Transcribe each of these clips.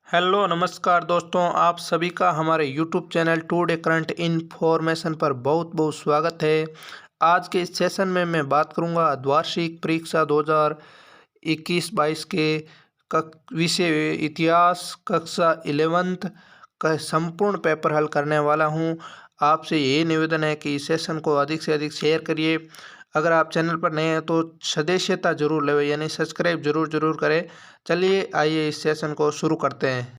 Hello नमस्कार दोस्तों, आप सभी का हमारे YouTube channel today current information पर बहुत बहुत स्वागत है। आज के इस सेशन में मैं बात करूंगा अर्धवार्षिक परीक्षा 2021-22 के विषय इतिहास कक्षा 11th का संपूर्ण पेपर हल करने वाला हूं। आपसे ये निवेदन है कि इस सेशन को अधिक से अधिक शेयर करिए। अगर आप चैनल पर नए हैं तो सदस्यता जरूर लें, यानी सब्सक्राइब जरूर करें। चलिए आइए इस सेशन को शुरू करते हैं।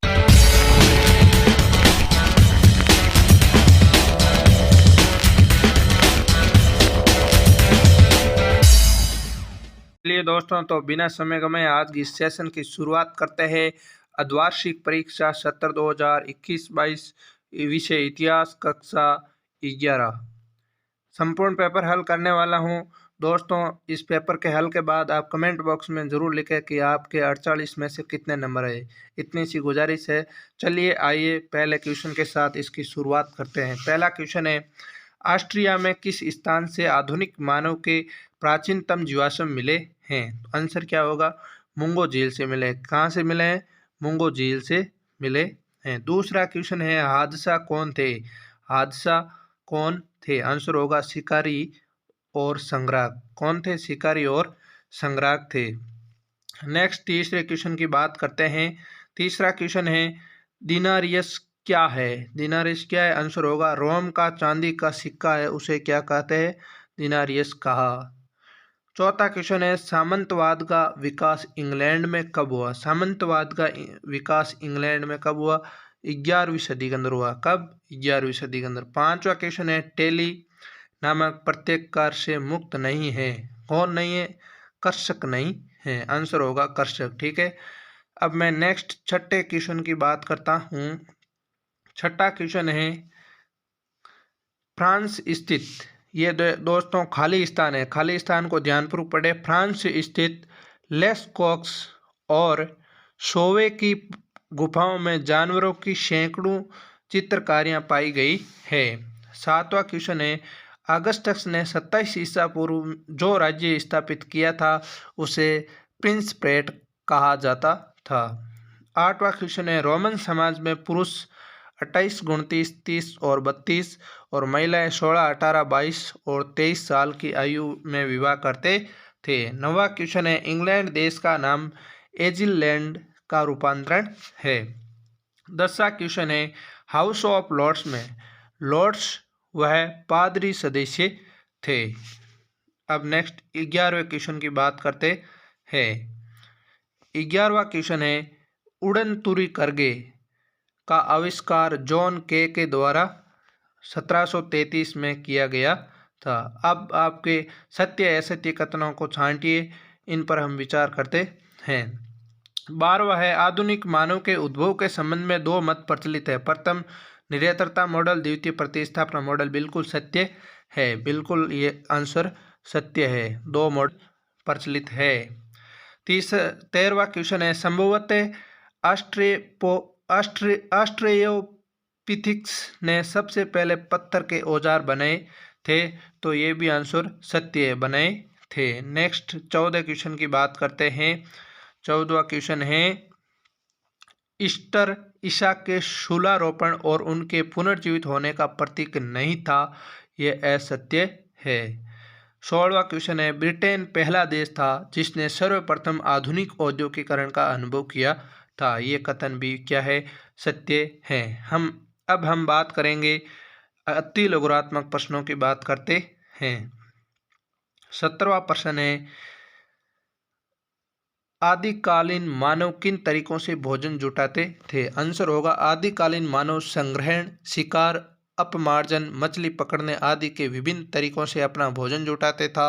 चलिए दोस्तों, तो बिना समय गवाए आज की सेशन की शुरुआत करते हैं। अर्धवार्षिक परीक्षा सत्र 2021-22 विषय इतिहास कक्षा 11 संपूर्ण पेपर हल करने वाला हूं। दोस्तों, इस पेपर के हल के बाद आप कमेंट बॉक्स में ज़रूर लिखें कि आपके 48 में से कितने नंबर आए। इतनी सी गुजारिश है। चलिए आइए पहले क्वेश्चन के साथ इसकी शुरुआत करते हैं। पहला क्वेश्चन है, ऑस्ट्रिया में किस स्थान से आधुनिक मानव के प्राचीनतम जीवाश्म मिले हैं? आंसर क्या होगा? मुंगो झील से मिले। कहाँ से मिले हैं? मुंगो झील से मिले हैं। दूसरा क्वेश्चन है, हादसा कौन थे? हादसा कौन थे? आंसर होगा शिकारी और संग्राहक। कौन थे? शिकारी और संग्राहक थे। नेक्स्ट तीसरे क्वेश्चन की बात करते हैं। तीसरा क्वेश्चन है, दिनारियस क्या है? दिनारियस क्या है? आंसर होगा रोम का चांदी का सिक्का है, उसे क्या कहते हैं? दिनारियस कहा। चौथा क्वेश्चन है, सामंतवाद का विकास इंग्लैंड में कब हुआ? सामंतवाद का विकास इंग्लैंड में कब हुआ? 11वीं सदी के अंदर हुआ। कब? 11वीं सदी के अंदर। पांचवा क्वेश्चन है, टेली नामक प्रत्येक कार्य से मुक्त नहीं है। कौन नहीं है? कर्षक नहीं है। आंसर होगा कर्षक। ठीक है। अब मैं नेक्स्ट छठे क्वेश्चन की बात करता हूँ। छठा क्वेश्चन है, फ्रांस स्थित, ये दोस्तों खाली स्थान है, खाली स्थान को ध्यानपूर्वक पढ़े। फ्रांस स्थित लेस्कॉक्स और शोवे की गुफाओं में जानवरों की सैकड़ों चित्रकारियां पाई गई है। सातवां क्वेश्चन है, अगस्टस ने 27 ईसा पूर्व जो राज्य स्थापित किया था उसे प्रिंसपेट कहा जाता था। आठवां क्वेश्चन है, रोमन समाज में पुरुष 28, 29, 30 और 32 और महिलाएं 16, 18, 22 और 23 साल की आयु में विवाह करते थे। नवा क्वेश्चन है, इंग्लैंड देश का नाम एजिलैंड का रूपांतरण है। 10वां क्वेश्चन है, हाउस ऑफ लॉर्ड्स में लॉर्ड्स वह पादरी सदस्य थे। अब नेक्स्ट 11वें क्वेश्चन की बात करते हैं। 11वां क्वेश्चन है, उड़न तुरी करगे का आविष्कार जॉन के द्वारा 1733 में किया गया था। अब आपके सत्य असत्य कथनों को छांटिए, इन पर हम विचार करते हैं। 12वां है, आधुनिक मानव के उद्भव के संबंध में दो मत प्रचलित है। प्रथम निरंतरता मॉडल, द्वितीय प्रतिस्थापना मॉडल। बिल्कुल सत्य है, बिल्कुल ये आंसर सत्य है। दो मॉडल प्रचलित है। 13वां क्वेश्चन है, संभवतः ऑस्ट्रेलोपिथेकस ने सबसे पहले पत्थर के औजार बनाए थे, तो ये भी आंसर सत्य है, बनाए थे। नेक्स्ट 14 क्वेश्चन की बात करते हैं। 14वां क्वेश्चन है, ईस्टर ईसा के शूलारोपण और उनके पुनर्जीवित होने का प्रतीक नहीं था, ये असत्य है। 16वां क्वेश्चन है, ब्रिटेन पहला देश था जिसने सर्वप्रथम आधुनिक औद्योगिकरण का अनुभव किया था, ये कथन भी क्या है? सत्य है। हम बात करेंगे अति लघुरात्मक प्रश्नों की बात करते हैं। 17वां प्रश्न है, आदिकालीन मानव किन तरीकों से भोजन जुटाते थे? आंसर होगा आदिकालीन मानव संग्रहण, शिकार, अपमार्जन, मछली पकड़ने आदि के विभिन्न तरीकों से अपना भोजन जुटाते था।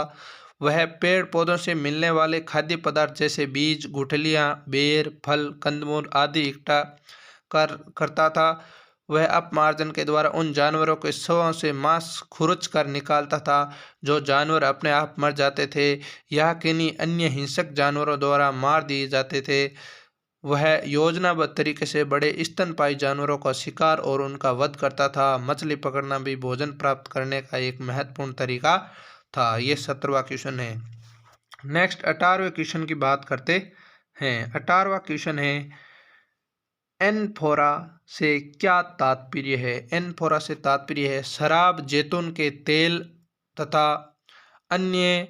वह पेड़ पौधों से मिलने वाले खाद्य पदार्थ जैसे बीज, गुठलियाँ, बेर, फल, कंदमूल आदि इकट्ठा करता था। वह अपमार्जन के द्वारा उन जानवरों के शवों से मांस खुरच कर निकालता था जो जानवर अपने आप मर जाते थे या किन्हीं अन्य हिंसक जानवरों द्वारा मार दिए जाते थे। वह योजनाबद्ध तरीके से बड़े स्तनपायी जानवरों का शिकार और उनका वध करता था। मछली पकड़ना भी भोजन प्राप्त करने का एक महत्वपूर्ण तरीका था। ये 17वां क्वेश्चन है। नेक्स्ट 18वें क्वेश्चन की बात करते हैं। 18वां क्वेश्चन है, एनफोरा से क्या तात्पर्य है? एनफोरा से तात्पर्य है शराब, जैतून के तेल तथा अन्य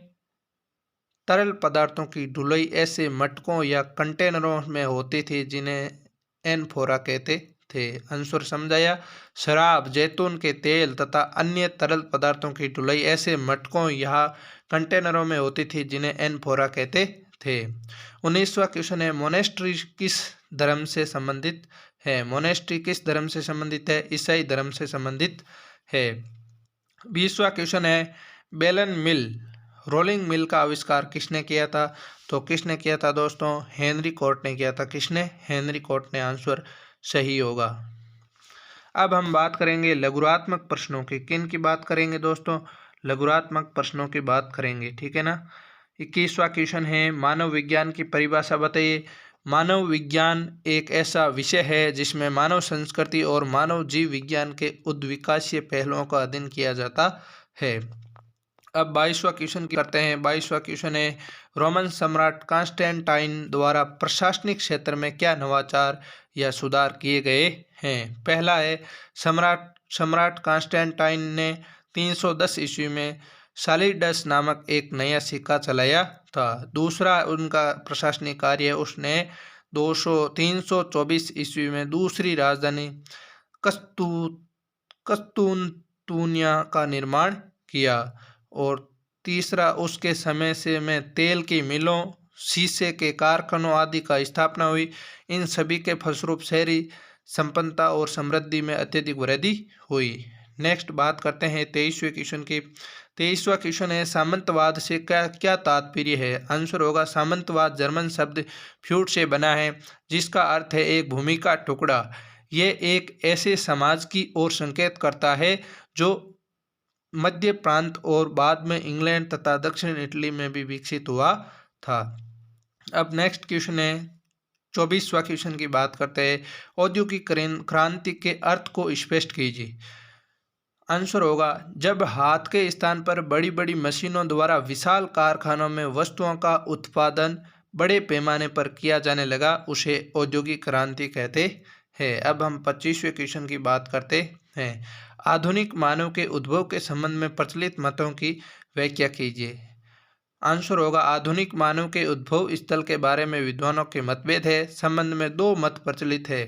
तरल पदार्थों की ढुलाई ऐसे मटकों या कंटेनरों में होती थी जिन्हें एनफोरा कहते थे। आंसर समझाया, शराब, जैतून के तेल तथा अन्य तरल पदार्थों की ढुलाई ऐसे मटकों या कंटेनरों में होती थी जिन्हें एनफोरा कहते थे। 19वां क्वेश्चन है, मोनेस्ट्री किस धर्म से संबंधित है? मोनेस्ट्री किस धर्म से संबंधित है? ईसाई धर्म से संबंधित है। 20वां क्वेश्चन है, बेलन मिल, रोलिंग मिल का आविष्कार किसने किया था? तो किसने किया था दोस्तों? हेनरी कोर्ट ने किया था। किसने? हेनरी कोर्ट ने। आंसर सही होगा। अब हम बात करेंगे लघुरात्मक प्रश्नों की। किन की बात करेंगे दोस्तों? लघुरात्मक प्रश्नों की बात करेंगे, ठीक है ना। 21वां क्वेश्चन है, मानव विज्ञान की परिभाषा बताइए। मानव विज्ञान एक ऐसा विषय है जिसमें मानव संस्कृति और मानव जीव विज्ञान के उद्विकासीय पहलुओं का अध्ययन किया जाता है। अब 22वां क्वेश्चन करते हैं। 22वां क्वेश्चन है, रोमन सम्राट कॉन्स्टेंटाइन द्वारा प्रशासनिक क्षेत्र में क्या नवाचार या सुधार किए गए हैं? पहला है, सम्राट कॉन्स्टेंटाइन ने 310 ईस्वी में सैलिडस नामक एक नया सिक्का चलाया था। दूसरा उनका प्रशासनिक कार्य, उसने 324 ईस्वी में दूसरी राजधानी कस्तूनतूनिया का निर्माण किया। और तीसरा, उसके समय से में तेल की मिलों, शीशे के कारखानों आदि का स्थापना हुई। इन सभी के फलस्वरूप शहरी संपन्नता और समृद्धि में अत्यधिक वृद्धि हुई। नेक्स्ट बात करते हैं 23वें क्वेश्चन की। 23वां क्वेश्चन है, सामंतवाद से क्या क्या तात्पर्य है? आंसर होगा, सामंतवाद जर्मन शब्द फ्यूट से बना है जिसका अर्थ है एक भूमि का टुकड़ा। ये एक ऐसे समाज की ओर संकेत करता है जो मध्य प्रांत और बाद में इंग्लैंड तथा दक्षिण इटली में भी विकसित हुआ था। अब नेक्स्ट क्वेश्चन है, 24वां क्वेश्चन की बात करते हैं। औद्योगिक क्रांति के अर्थ को स्पष्ट कीजिए। आंसर होगा, जब हाथ के स्थान पर बड़ी बड़ी मशीनों द्वारा विशाल कारखानों में वस्तुओं का उत्पादन बड़े पैमाने पर किया जाने लगा, उसे औद्योगिक क्रांति कहते हैं। अब हम 25वें क्वेश्चन की बात करते हैं। आधुनिक मानव के उद्भव के संबंध में प्रचलित मतों की व्याख्या कीजिए। आंसर होगा, आधुनिक मानव के उद्भव स्थल के बारे में विद्वानों के मतभेद है। संबंध में दो मत प्रचलित है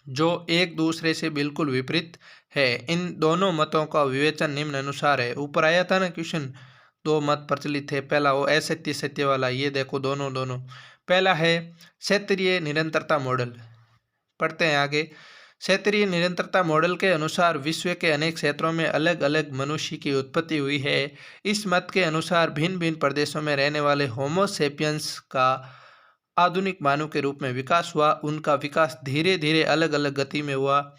जो एक दूसरे से बिल्कुल विपरीत है। इन दोनों मतों का विवेचन निम्न अनुसार है। ऊपर आया था ना क्वेश्चन, दो मत प्रचलित है। पहला वो असत्य सत्य वाला, ये देखो दोनों। पहला है क्षेत्रीय निरंतरता मॉडल। पढ़ते हैं आगे। क्षेत्रीय निरंतरता मॉडल के अनुसार विश्व के अनेक क्षेत्रों में अलग अलग मनुष्य की उत्पत्ति हुई है। इस मत के अनुसार भिन्न भिन्न प्रदेशों में रहने वाले होमो सेपियंस का आधुनिक मानव के रूप में विकास हुआ। उनका विकास धीरे धीरे अलग अलग गति में हुआ,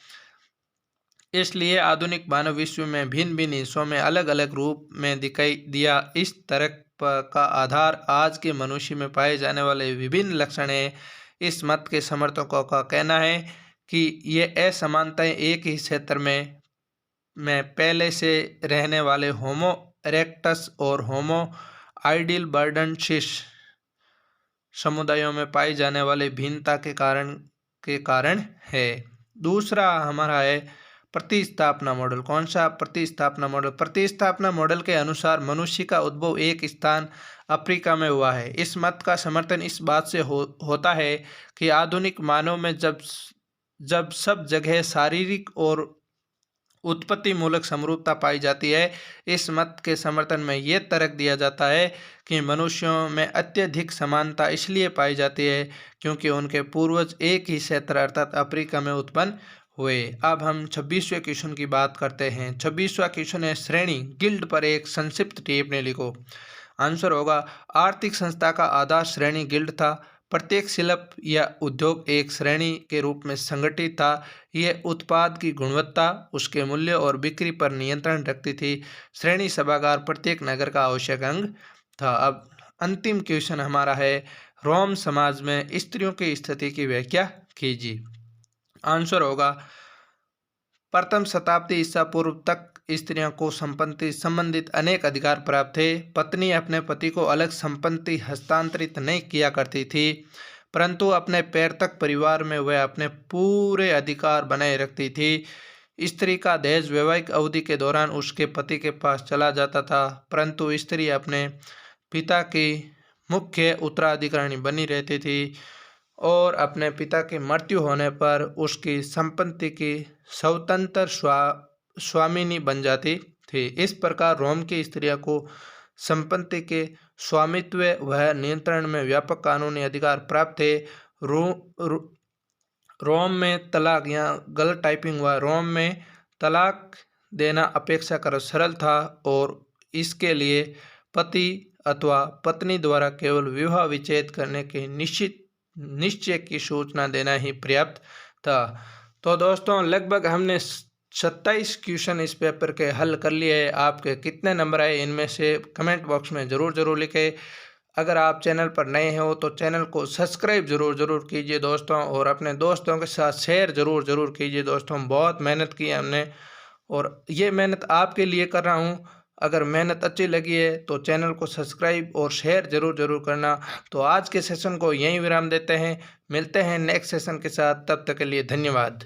इसलिए आधुनिक मानव विश्व में भिन्न भिन्न हिस्सों में अलग अलग रूप में दिखाई दिया। इस तरह का आधार आज के मनुष्य में पाए जाने वाले विभिन्न लक्षण हैं। इस मत के समर्थकों का कहना है कि ये असमानताएं एक ही क्षेत्र में पहले से रहने वाले होमो इरेक्टस और होमो आइडिलबर्डेंसिस समुदायों में पाई जाने वाले भिन्नता के कारण है। दूसरा हमारा है प्रतिस्थापना मॉडल। कौन सा? प्रतिस्थापना मॉडल। प्रतिस्थापना मॉडल के अनुसार मनुष्य का उद्भव एक स्थान अफ्रीका में हुआ है। इस मत का समर्थन इस बात से होता है कि आधुनिक मानव में जब सब जगह शारीरिक और उत्पत्ति मूलक समरूपता पाई जाती है। इस मत के समर्थन में ये तर्क दिया जाता है कि मनुष्यों में अत्यधिक समानता इसलिए पाई जाती है क्योंकि उनके पूर्वज एक ही क्षेत्र अर्थात अफ्रीका में उत्पन्न हुए। अब हम 26वें क्वेश्चन की बात करते हैं। 26वां क्वेश्चन है, श्रेणी गिल्ड पर एक संक्षिप्त टिप्पणी लिखो। आंसर होगा, आर्थिक संस्था का आधार श्रेणी गिल्ड था। प्रत्येक शिल्प या उद्योग एक श्रेणी के रूप में संगठित था। यह उत्पाद की गुणवत्ता, उसके मूल्य और बिक्री पर नियंत्रण रखती थी। श्रेणी सभागार प्रत्येक नगर का आवश्यक अंग था। अब अंतिम क्वेश्चन हमारा है, रोम समाज में स्त्रियों की स्थिति की व्याख्या कीजिए। आंसर होगा, प्रथम शताब्दी ईसा पूर्व तक स्त्रियों को संपत्ति संबंधित अनेक अधिकार प्राप्त थे। पत्नी अपने पति को अलग संपत्ति हस्तांतरित नहीं किया करती थी। परंतु अपने पैर तक परिवार में वह अपने पूरे अधिकार बनाए रखती थी। स्त्री का दहेज वैवाहिक अवधि के दौरान उसके पति के पास चला जाता था, परंतु स्त्री अपने पिता की मुख्य उत्तराधिकारिणी बनी रहती थी और अपने पिता की मृत्यु होने पर उसकी संपत्ति की स्वतंत्र स्वामिनी बन जाती थी। इस प्रकार रोम की स्त्रियों को संपत्ति के स्वामित्व व नियंत्रण में व्यापक कानूनी अधिकार प्राप्त थे। रोम में तलाक, यहाँ गलत टाइपिंग हुआ, रोम में तलाक देना अपेक्षाकृत सरल था और इसके लिए पति अथवा पत्नी द्वारा केवल विवाह विच्छेद करने के निश्चय की सूचना देना ही पर्याप्त था। तो दोस्तों लगभग हमने 27 क्वेश्चन इस पेपर के हल कर लिए। आपके कितने नंबर आए इनमें से कमेंट बॉक्स में ज़रूर लिखें। अगर आप चैनल पर नए हो तो चैनल को सब्सक्राइब ज़रूर कीजिए दोस्तों, और अपने दोस्तों के साथ शेयर ज़रूर कीजिए दोस्तों। बहुत मेहनत की है हमने और ये मेहनत आपके लिए कर रहा हूँ। अगर मेहनत अच्छी लगी है तो चैनल को सब्सक्राइब और शेयर ज़रूर करना। तो आज के सेशन को यहीं विराम देते हैं, मिलते हैं नेक्स्ट सेशन के साथ, तब तक के लिए धन्यवाद।